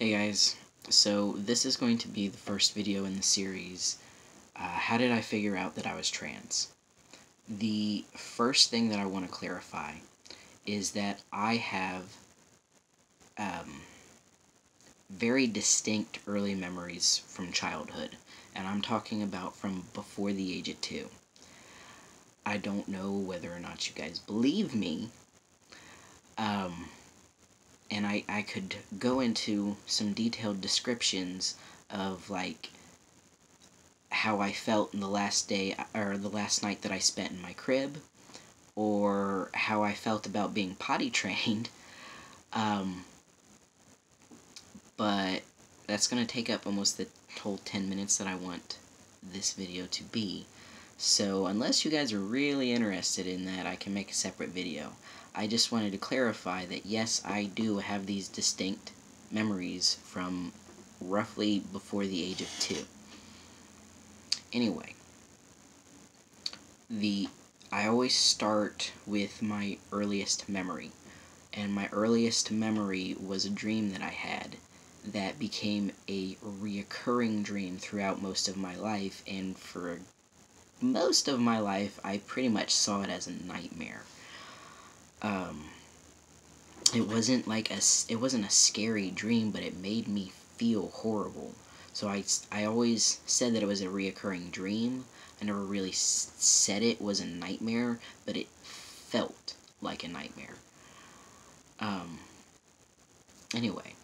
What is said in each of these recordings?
Hey guys, so this is going to be the first video in the series, how did I figure out that I was trans? The first thing that I want to clarify is that I have very distinct early memories from childhood, and I'm talking about from before the age of 2. I don't know whether or not you guys believe me, and I could go into some detailed descriptions of, like, how I felt in the last day, or the last night that I spent in my crib, or how I felt about being potty trained, but that's going to take up almost the whole 10 minutes that I want this video to be. So unless you guys are really interested in that, I can make a separate video. I just wanted to clarify that yes, I do have these distinct memories from roughly before the age of 2. Anyway, I always start with my earliest memory, and my earliest memory was a dream that I had that became a reoccurring dream throughout most of my life, and for most of my life, I pretty much saw it as a nightmare. It wasn't a scary dream, but it made me feel horrible. So I always said that it was a reoccurring dream. I never really said it was a nightmare, but it felt like a nightmare. Anyway,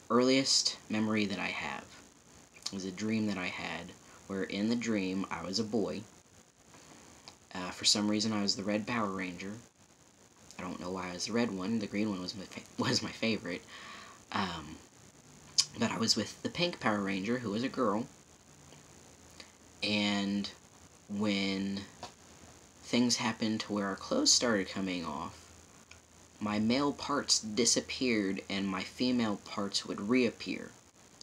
earliest memory that I have was a dream that I had where in the dream I was a boy. For some reason I was the red Power Ranger. I don't know why I was the red one. The green one was my favorite. But I was with the pink Power Ranger, who was a girl. And when things happened to where our clothes started coming off, my male parts disappeared and my female parts would reappear.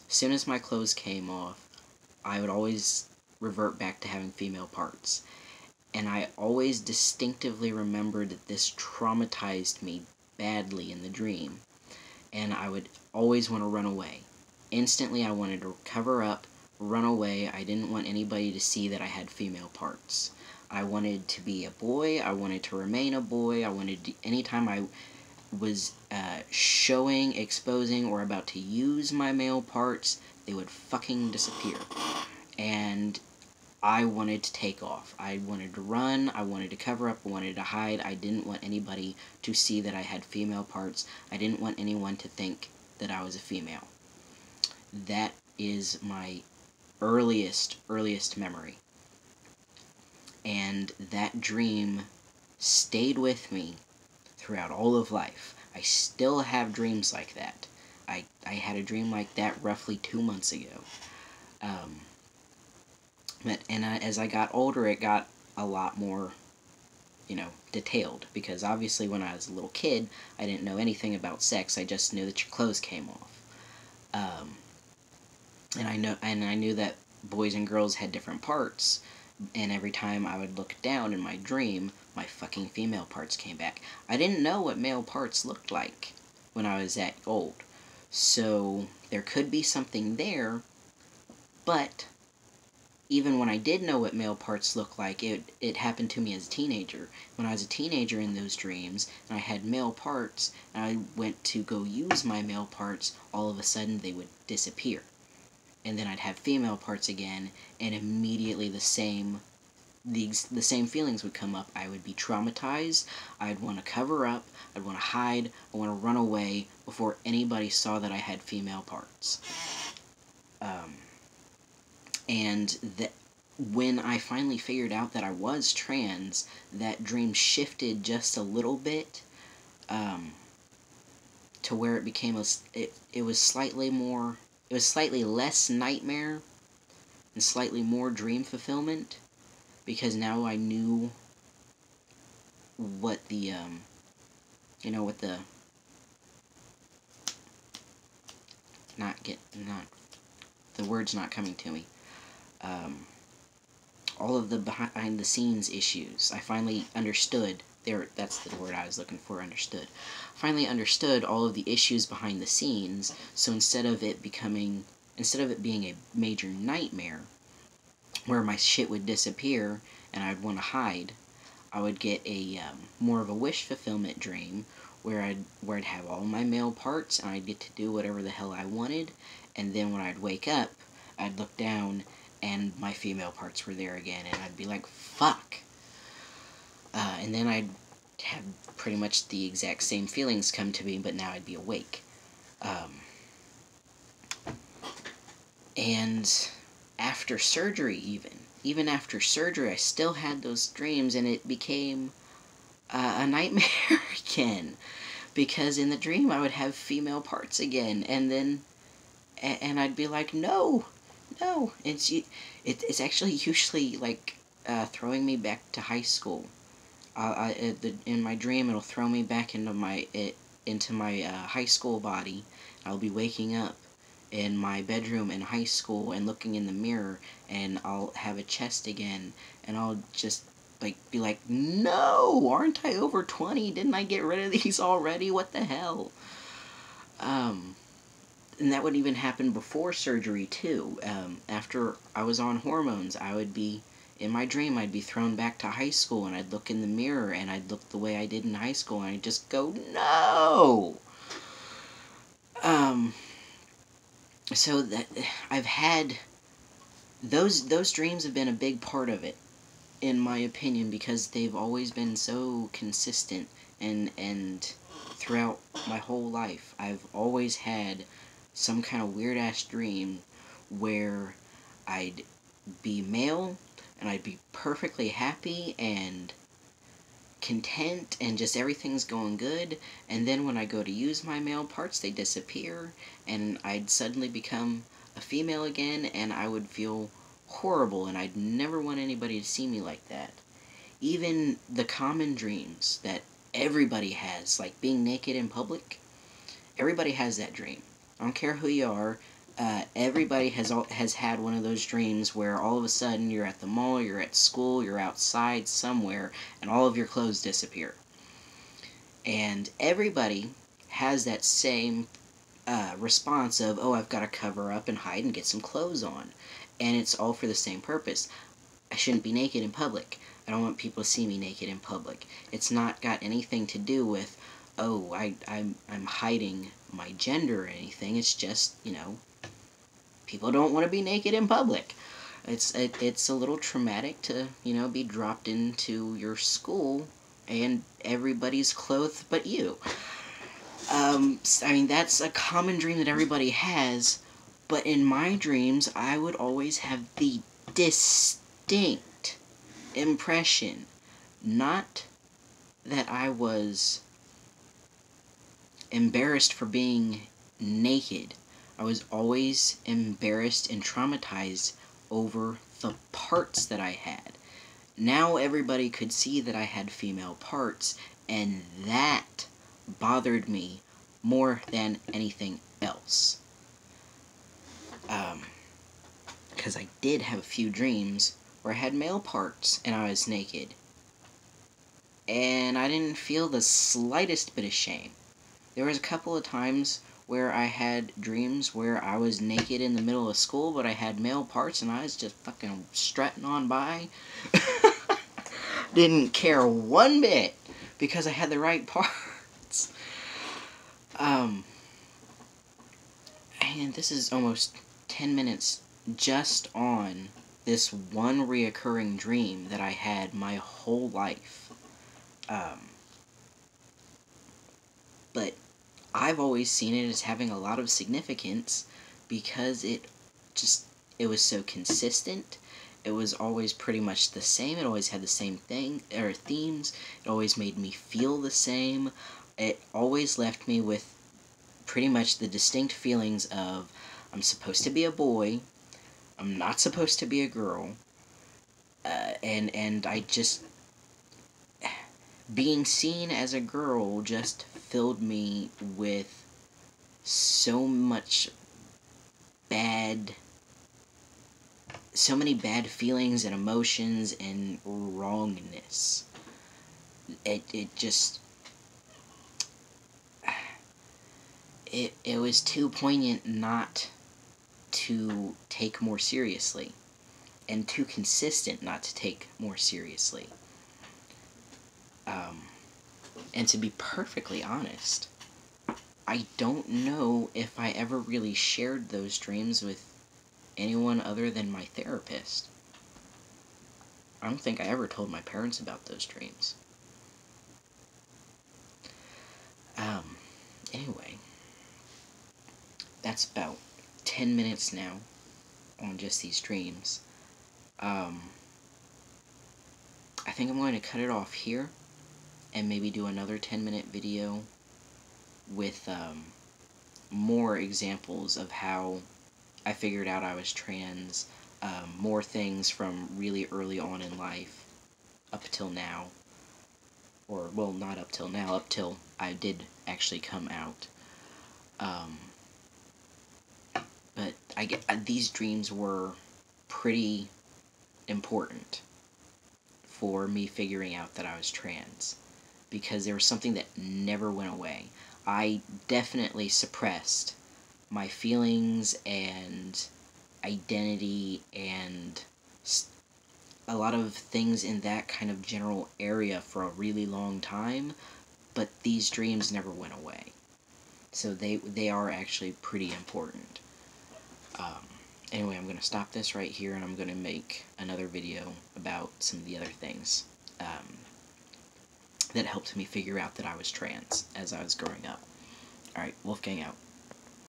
As soon as my clothes came off, I would always revert back to having female parts. And I always distinctively remembered that this traumatized me badly in the dream. And I would always want to run away. Instantly I wanted to cover up, run away. I didn't want anybody to see that I had female parts. I wanted to be a boy. I wanted to remain a boy. Anytime I was showing, exposing, or about to use my male parts, they would fucking disappear. And I wanted to take off. I wanted to run, I wanted to cover up, I wanted to hide. I didn't want anybody to see that I had female parts. I didn't want anyone to think that I was a female. That is my earliest memory. And that dream stayed with me throughout all of life. I still have dreams like that. I had a dream like that roughly 2 months ago. As I got older, it got a lot more, detailed. Because obviously when I was a little kid, I didn't know anything about sex. I just knew that your clothes came off. And I knew that boys and girls had different parts. And every time I would look down in my dream, my fucking female parts came back. I didn't know what male parts looked like when I was that old. So there could be something there, but even when I did know what male parts looked like, it happened to me as a teenager. When I was a teenager in those dreams, and I had male parts, and I went to go use my male parts, all of a sudden they would disappear. And then I'd have female parts again, and immediately the same feelings would come up. I would be traumatized, I'd want to cover up, I'd want to hide, I want to run away before anybody saw that I had female parts. And when I finally figured out that I was trans, that dream shifted just a little bit, to where it became it was slightly less nightmare and slightly more dream fulfillment, because now I knew what the the word's not coming to me. All of the behind the scenes issues. I finally understood that's the word I was looking for, understood. Finally understood all of the issues behind the scenes, so instead of it being a major nightmare, where my shit would disappear and I'd want to hide, I would get a more of a wish fulfillment dream where I'd have all my male parts and I'd get to do whatever the hell I wanted, and then when I'd wake up, I'd look down and my female parts were there again, and I'd be like, fuck. And then I'd have pretty much the exact same feelings come to me, but now I'd be awake. And after surgery, even after surgery, I still had those dreams, and it became a nightmare again. Because in the dream, I would have female parts again, and then, and I'd be like, no. It's actually usually like throwing me back to high school. In my dream, it'll throw me back into my high school body. I'll be waking up in my bedroom in high school and looking in the mirror, and I'll have a chest again, and I'll just be like, no, aren't I over 20? Didn't I get rid of these already? What the hell? And that would even happen before surgery too. After I was on hormones, in my dream, I'd be thrown back to high school, and I'd look in the mirror, and I'd look the way I did in high school, and I'd just go, no! So that, I've had, those dreams have been a big part of it, in my opinion, because they've always been so consistent, and throughout my whole life, I've always had some kind of weird-ass dream where I'd be male, and I'd be perfectly happy and content, and just everything's going good, and then when I go to use my male parts, they disappear, and I'd suddenly become a female again, and I would feel horrible, and I'd never want anybody to see me like that. Even the common dreams that everybody has, like being naked in public, everybody has that dream. I don't care who you are. Everybody has had one of those dreams where all of a sudden you're at the mall, you're at school, you're outside somewhere, and all of your clothes disappear. And everybody has that same response of, oh, I've got to cover up and hide and get some clothes on. And it's all for the same purpose. I shouldn't be naked in public. I don't want people to see me naked in public. It's not got anything to do with, oh, I'm hiding my gender or anything. It's just, people don't want to be naked in public. It's a little traumatic to, be dropped into your school and everybody's clothed but you. That's a common dream that everybody has, but in my dreams, I would always have the distinct impression, not that I was embarrassed for being naked. I was always embarrassed and traumatized over the parts that I had. Now everybody could see that I had female parts, and that bothered me more than anything else. Because I did have a few dreams where I had male parts and I was naked. And I didn't feel the slightest bit of shame. There was a couple of times where I had dreams where I was naked in the middle of school, but I had male parts and I was just fucking strutting on by. Didn't care one bit because I had the right parts. And this is almost 10 minutes just on this one reoccurring dream that I had my whole life. But I've always seen it as having a lot of significance because it was so consistent. It was always pretty much the same. It always had the same themes. It always made me feel the same. It always left me with pretty much the distinct feelings of, I'm supposed to be a boy, I'm not supposed to be a girl, and I just, being seen as a girl just filled me with so many bad feelings and emotions and wrongness. it just, it was too poignant not to take more seriously, and too consistent not to take more seriously. And to be perfectly honest, I don't know if I ever really shared those dreams with anyone other than my therapist. I don't think I ever told my parents about those dreams. Anyway, that's about 10 minutes now on just these dreams. I think I'm going to cut it off here and maybe do another 10-minute video with more examples of how I figured out I was trans, more things from really early on in life up till now. Or, well, not up till now, up till I did actually come out. But these dreams were pretty important for me figuring out that I was trans, because there was something that never went away. I definitely suppressed my feelings and identity and a lot of things in that kind of general area for a really long time, but these dreams never went away. So they are actually pretty important. Anyway, I'm going to stop this right here, and I'm going to make another video about some of the other things that helped me figure out that I was trans as I was growing up. Alright, Wolfgang out.